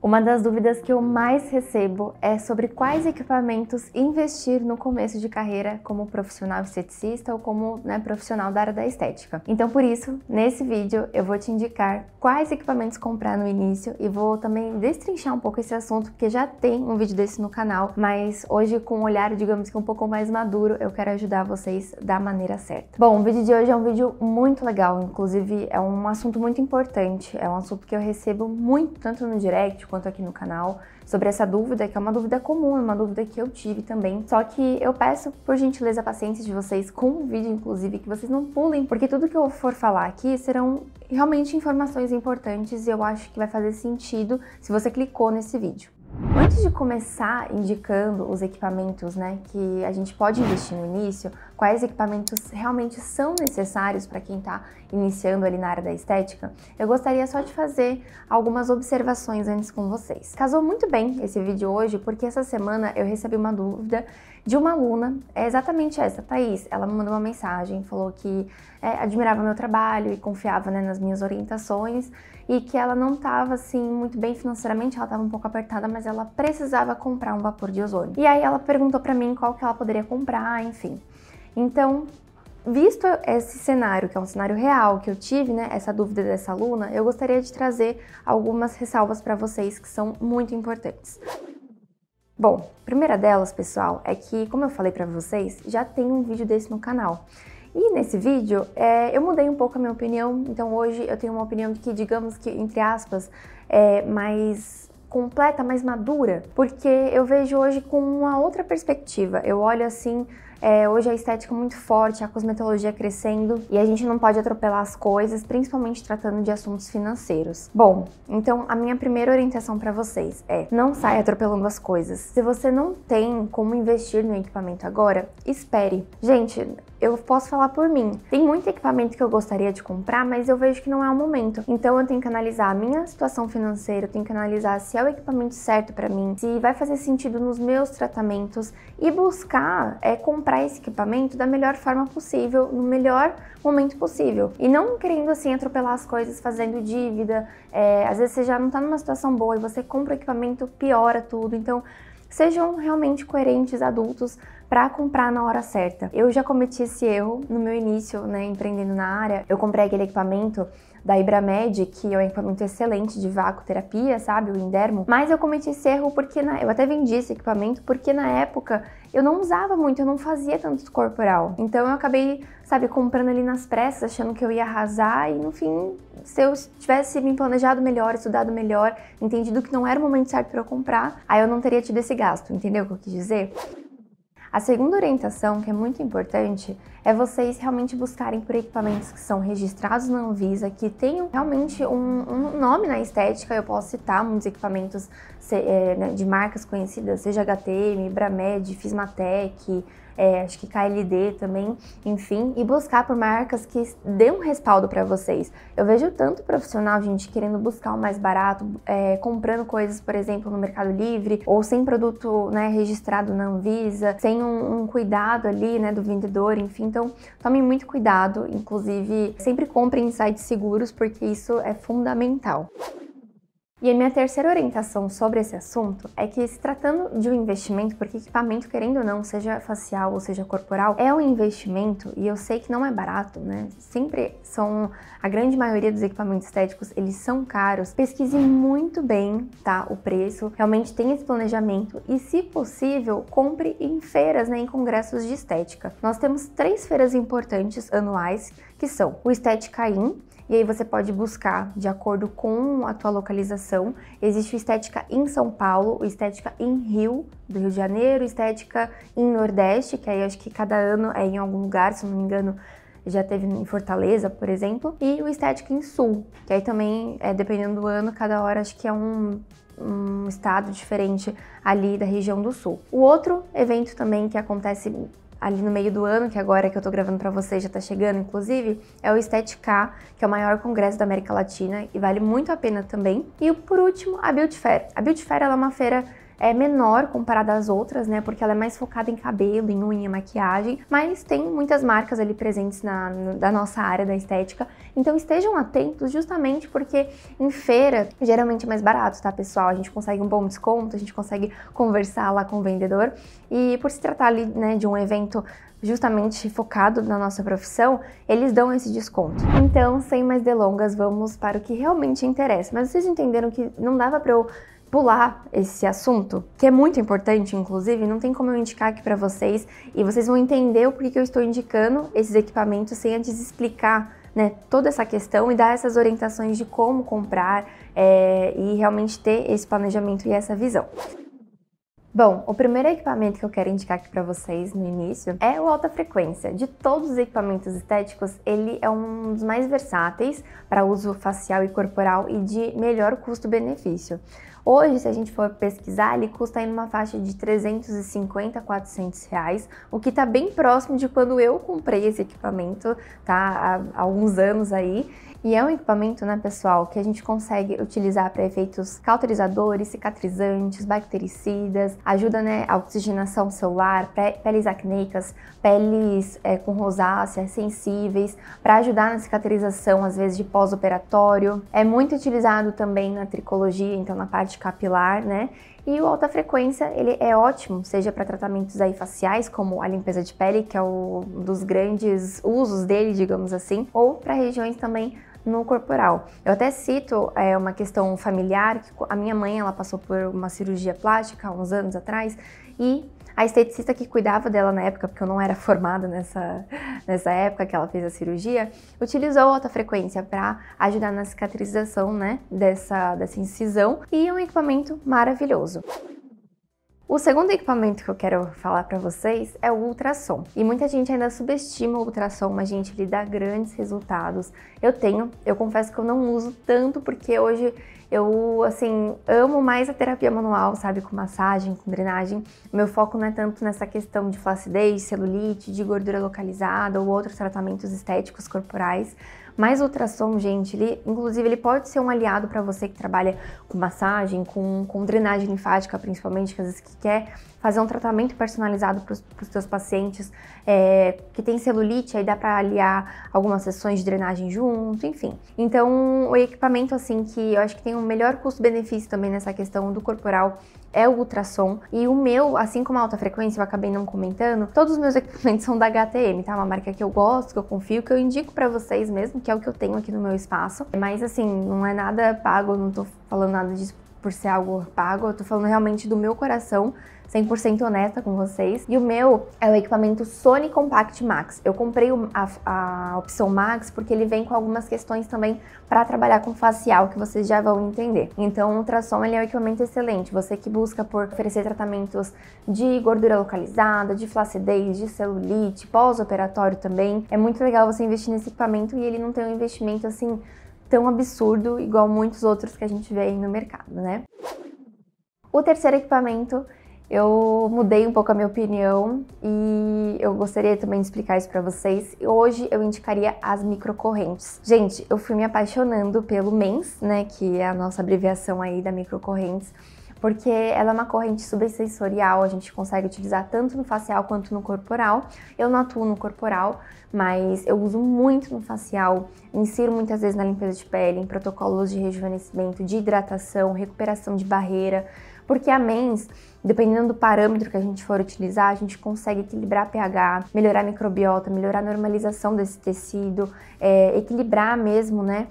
Uma das dúvidas que eu mais recebo é sobre quais equipamentos investir no começo de carreira como profissional esteticista ou como profissional da área da estética. Então, por isso, nesse vídeo eu vou te indicar quais equipamentos comprar no início e vou também destrinchar um pouco esse assunto, porque já tem um vídeo desse no canal, mas hoje com um olhar, digamos que um pouco mais maduro, eu quero ajudar vocês da maneira certa. Bom, o vídeo de hoje é um vídeo muito legal, inclusive é um assunto muito importante, é um assunto que eu recebo muito, tanto no direct quanto aqui no canal, sobre essa dúvida, que é uma dúvida comum, é uma dúvida que eu tive também. Só que eu peço, por gentileza, a paciência de vocês com o vídeo, inclusive, que vocês não pulem, porque tudo que eu for falar aqui serão realmente informações importantes e eu acho que vai fazer sentido se você clicou nesse vídeo. Antes de começar indicando os equipamentos, que a gente pode investir no início, quais equipamentos realmente são necessários para quem está iniciando ali na área da estética, eu gostaria só de fazer algumas observações antes com vocês. Casou muito bem esse vídeo hoje, porque essa semana eu recebi uma dúvida de uma aluna, é exatamente essa, Thaís. Ela me mandou uma mensagem, falou que admirava meu trabalho e confiava nas minhas orientações e que ela não estava assim muito bem financeiramente, ela estava um pouco apertada, mas ela precisava comprar um vapor de ozônio. E aí ela perguntou para mim qual que ela poderia comprar, enfim. Então, visto esse cenário, que é um cenário real que eu tive, essa dúvida dessa aluna, eu gostaria de trazer algumas ressalvas para vocês que são muito importantes. Bom, a primeira delas, pessoal, é que, como eu falei para vocês, já tem um vídeo desse no canal. E nesse vídeo, eu mudei um pouco a minha opinião, então hoje eu tenho uma opinião que, digamos que, entre aspas, é mais completa, mais madura, porque eu vejo hoje com uma outra perspectiva. Eu olho assim, hoje a estética é muito forte, a cosmetologia crescendo e a gente não pode atropelar as coisas, principalmente tratando de assuntos financeiros. Bom, então a minha primeira orientação para vocês é: não saia atropelando as coisas. Se você não tem como investir no equipamento agora, espere. Gente, eu posso falar por mim. Tem muito equipamento que eu gostaria de comprar, mas eu vejo que não é o momento. Então eu tenho que analisar a minha situação financeira, eu tenho que analisar se é o equipamento certo para mim, se vai fazer sentido nos meus tratamentos e buscar comprar esse equipamento da melhor forma possível, no melhor momento possível. E não querendo assim atropelar as coisas, fazendo dívida. Às vezes você já não tá numa situação boa e você compra o equipamento, piora tudo. Então, sejam realmente coerentes, adultos, para comprar na hora certa. Eu já cometi esse erro no meu início, empreendendo na área. Eu comprei aquele equipamento da Ibramed, que é um equipamento excelente de vacoterapia, sabe, o Indermo. Mas eu cometi esse erro porque eu até vendi esse equipamento porque na época eu não usava muito, eu não fazia tanto corporal. Então eu acabei, comprando ali nas pressas, achando que eu ia arrasar e no fim, se eu tivesse me planejado melhor, estudado melhor, entendido que não era o momento certo para eu comprar, aí eu não teria tido esse gasto, entendeu o que eu quis dizer? A segunda orientação, que é muito importante, é vocês realmente buscarem por equipamentos que são registrados na Anvisa, que tenham realmente um nome na estética. Eu posso citar muitos equipamentos de marcas conhecidas, seja HTM, Ibramed, Fismatec, acho que KLD também, enfim, e buscar por marcas que dêem um respaldo para vocês. Eu vejo tanto profissional, gente, querendo buscar o mais barato, comprando coisas, por exemplo, no Mercado Livre, ou sem produto registrado na Anvisa, sem um cuidado ali, do vendedor, enfim. Então, tomem muito cuidado, inclusive, sempre comprem em sites seguros, porque isso é fundamental. E a minha terceira orientação sobre esse assunto é que, se tratando de um investimento, porque equipamento, querendo ou não, seja facial ou seja corporal, é um investimento e eu sei que não é barato, Sempre são, a grande maioria dos equipamentos estéticos, eles são caros. Pesquise muito bem, o preço, realmente tenha esse planejamento e, se possível, compre em feiras, em congressos de estética. Nós temos 3 feiras importantes anuais, que são o Estética In, e aí você pode buscar de acordo com a tua localização. Existe o Estética em São Paulo, o Estética em Rio, do Rio de Janeiro, Estética em Nordeste, que aí acho que cada ano é em algum lugar, se não me engano, já teve em Fortaleza, por exemplo, e o Estética em Sul, que aí também, dependendo do ano, cada hora acho que é um estado diferente ali da região do Sul. O outro evento também que acontece ali no meio do ano, que agora que eu tô gravando pra vocês já tá chegando, inclusive, é o Estética, que é o maior congresso da América Latina e vale muito a pena também. E por último, a Beauty Fair. A Beauty Fair ela é uma feira é menor comparada às outras, né? Porque ela é mais focada em cabelo, em unha, maquiagem, mas tem muitas marcas ali presentes da nossa área da estética. Então estejam atentos justamente porque em feira geralmente é mais barato, tá, pessoal? A gente consegue um bom desconto, a gente consegue conversar lá com o vendedor e por se tratar ali, né, de um evento justamente focado na nossa profissão, eles dão esse desconto. Então, sem mais delongas, vamos para o que realmente interessa. Mas vocês entenderam que não dava para eu pular esse assunto, que é muito importante, inclusive, não tem como eu indicar aqui para vocês e vocês vão entender o porquê que eu estou indicando esses equipamentos sem antes explicar, né, toda essa questão e dar essas orientações de como comprar e realmente ter esse planejamento e essa visão. Bom, o primeiro equipamento que eu quero indicar aqui para vocês no início é o alta frequência. De todos os equipamentos estéticos, ele é um dos mais versáteis para uso facial e corporal e de melhor custo-benefício. Hoje, se a gente for pesquisar, ele custa aí numa faixa de 350 a 400 reais, o que está bem próximo de quando eu comprei esse equipamento, tá? Há alguns anos aí. E é um equipamento, né, pessoal, que a gente consegue utilizar para efeitos cauterizadores, cicatrizantes, bactericidas, ajuda, né, a oxigenação celular, peles acneicas, peles com rosácea, sensíveis, para ajudar na cicatrização, às vezes, de pós-operatório. É muito utilizado também na tricologia, então na parte capilar, né? E o alta frequência, ele é ótimo, seja para tratamentos aí faciais, como a limpeza de pele, que é um dos grandes usos dele, digamos assim, ou para regiões também no corporal. Eu até cito uma questão familiar, que a minha mãe, ela passou por uma cirurgia plástica há uns anos atrás, e a esteticista que cuidava dela na época, porque eu não era formada nessa época que ela fez a cirurgia, utilizou a alta frequência para ajudar na cicatrização, né, dessa incisão, e é um equipamento maravilhoso. O segundo equipamento que eu quero falar para vocês é o ultrassom. E muita gente ainda subestima o ultrassom, mas, gente, ele dá grandes resultados. Eu confesso que eu não uso tanto porque hoje eu, assim, amo mais a terapia manual, sabe? Com massagem, com drenagem. Meu foco não é tanto nessa questão de flacidez, celulite, de gordura localizada ou outros tratamentos estéticos corporais. Mas o ultrassom, gente, inclusive ele pode ser um aliado para você que trabalha com massagem, com drenagem linfática, principalmente, que às vezes que quer fazer um tratamento personalizado para os seus pacientes que tem celulite, aí dá para aliar algumas sessões de drenagem junto, enfim. Então, o equipamento, assim, que eu acho que tem um melhor custo-benefício também nessa questão do corporal é o ultrassom. E o meu, assim como a alta frequência, eu acabei não comentando, todos os meus equipamentos são da HTM, tá? Uma marca que eu gosto, que eu confio, que eu indico pra vocês mesmo, que é o que eu tenho aqui no meu espaço. Mas assim, não é nada pago, eu não tô falando nada disso por ser algo pago, eu tô falando realmente do meu coração, 100% honesta com vocês. E o meu é o equipamento Sony Compact Max. Eu comprei a opção Max porque ele vem com algumas questões também para trabalhar com facial, que vocês já vão entender. Então, o ultrassom ele é um equipamento excelente. Você que busca por oferecer tratamentos de gordura localizada, de flacidez, de celulite, pós-operatório também. É muito legal você investir nesse equipamento e ele não tem um investimento assim tão absurdo igual muitos outros que a gente vê aí no mercado, né? O terceiro equipamento, eu mudei um pouco a minha opinião e eu gostaria também de explicar isso para vocês. Hoje eu indicaria as microcorrentes. Gente, eu fui me apaixonando pelo MENS, né, que é a nossa abreviação aí da microcorrentes, porque ela é uma corrente subsensorial, a gente consegue utilizar tanto no facial quanto no corporal. Eu não atuo no corporal, mas eu uso muito no facial, insiro muitas vezes na limpeza de pele, em protocolos de rejuvenescimento, de hidratação, recuperação de barreira, porque a MENS, dependendo do parâmetro que a gente for utilizar, a gente consegue equilibrar pH, melhorar a microbiota, melhorar a normalização desse tecido, equilibrar mesmo, né,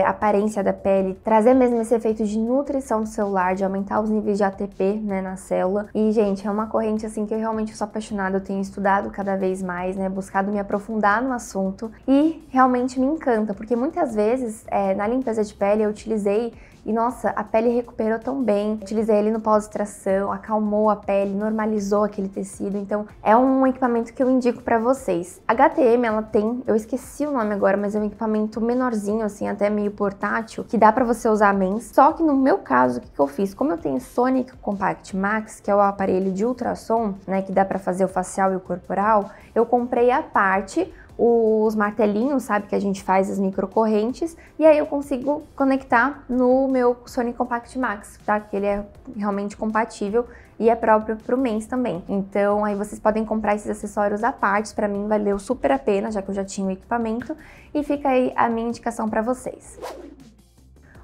a aparência da pele, trazer mesmo esse efeito de nutrição celular, de aumentar os níveis de ATP, né, na célula. E, gente, é uma corrente assim que eu realmente sou apaixonada, eu tenho estudado cada vez mais, né, buscado me aprofundar no assunto e realmente me encanta, porque muitas vezes na limpeza de pele eu utilizei e, nossa, a pele recuperou tão bem. Utilizei ele no pós-extração, acalmou a pele, normalizou aquele tecido. Então, é um equipamento que eu indico pra vocês. A HTM, ela tem, eu esqueci o nome agora, mas é um equipamento menorzinho, assim, até meio portátil, que dá pra você usar a MENS. Só que no meu caso, o que eu fiz? Como eu tenho Sony Compact Max, que é o aparelho de ultrassom, né, que dá pra fazer o facial e o corporal, eu comprei à parte os martelinhos, sabe, que a gente faz as microcorrentes, e aí eu consigo conectar no meu Sony Compact Max, tá? Que ele é realmente compatível e é próprio para o MENS também. Então aí vocês podem comprar esses acessórios à parte, para mim valeu super a pena, já que eu já tinha o equipamento, e fica aí a minha indicação para vocês.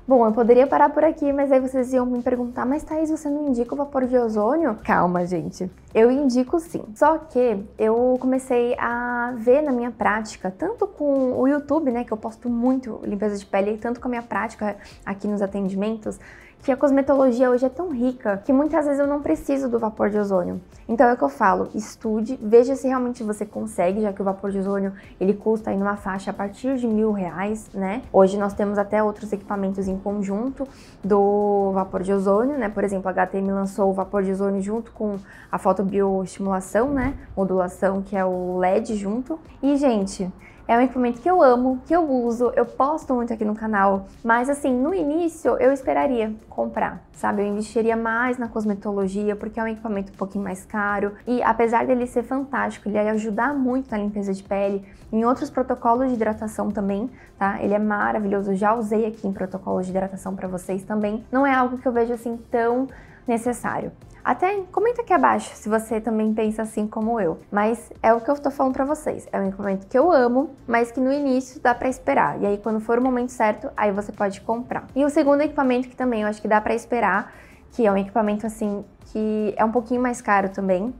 Bom, eu poderia parar por aqui, mas aí vocês iam me perguntar, mas Thaís, você não indica o vapor de ozônio? Calma, gente. Eu indico sim. Só que eu comecei a ver na minha prática, tanto com o YouTube, né, que eu posto muito limpeza de pele, tanto com a minha prática aqui nos atendimentos, que a cosmetologia hoje é tão rica que muitas vezes eu não preciso do vapor de ozônio. Então é o que eu falo, estude, veja se realmente você consegue, já que o vapor de ozônio ele custa aí numa faixa a partir de R$1.000, né? Hoje nós temos até outros equipamentos em conjunto do vapor de ozônio, né? Por exemplo, a HTM lançou o vapor de ozônio junto com a fotobioestimulação, né? Modulação, que é o LED junto. E, gente, é um equipamento que eu amo, que eu uso, eu posto muito aqui no canal, mas assim, no início eu esperaria comprar, sabe? Eu investiria mais na cosmetologia, porque é um equipamento um pouquinho mais caro e apesar dele ser fantástico, ele vai ajudar muito na limpeza de pele, em outros protocolos de hidratação também, tá? Ele é maravilhoso, eu já usei aqui em protocolos de hidratação para vocês também, não é algo que eu vejo assim tão necessário. Até comenta aqui abaixo se você também pensa assim como eu, mas é o que eu tô falando pra vocês, é um equipamento que eu amo, mas que no início dá pra esperar, e aí quando for o momento certo, aí você pode comprar. E o segundo equipamento que também eu acho que dá pra esperar, que é um equipamento assim, que é um pouquinho mais caro também,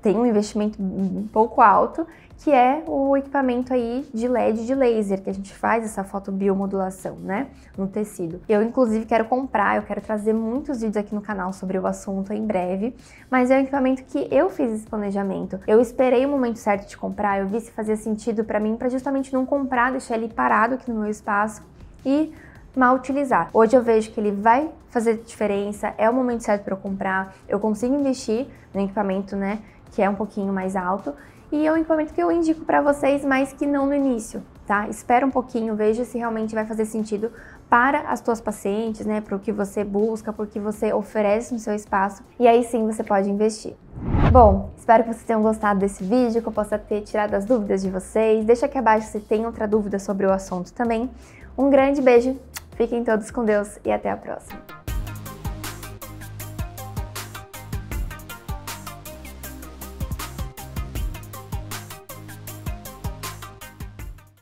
tem um investimento um pouco alto, que é o equipamento aí de LED de laser, que a gente faz essa fotobiomodulação, né, no tecido. Eu, inclusive, quero comprar, eu quero trazer muitos vídeos aqui no canal sobre o assunto em breve, mas é um equipamento que eu fiz esse planejamento. Eu esperei o momento certo de comprar, eu vi se fazia sentido pra mim, pra justamente não comprar, deixar ele parado aqui no meu espaço e mal utilizar. Hoje eu vejo que ele vai fazer diferença, é o momento certo para eu comprar, eu consigo investir no equipamento, né, que é um pouquinho mais alto, e é um equipamento que eu indico para vocês, mas que não no início, tá? Espera um pouquinho, veja se realmente vai fazer sentido para as tuas pacientes, né, para o que você busca, para o que você oferece no seu espaço, e aí sim você pode investir. Bom, espero que vocês tenham gostado desse vídeo, que eu possa ter tirado as dúvidas de vocês. Deixa aqui abaixo se tem outra dúvida sobre o assunto também. Um grande beijo, fiquem todos com Deus e até a próxima.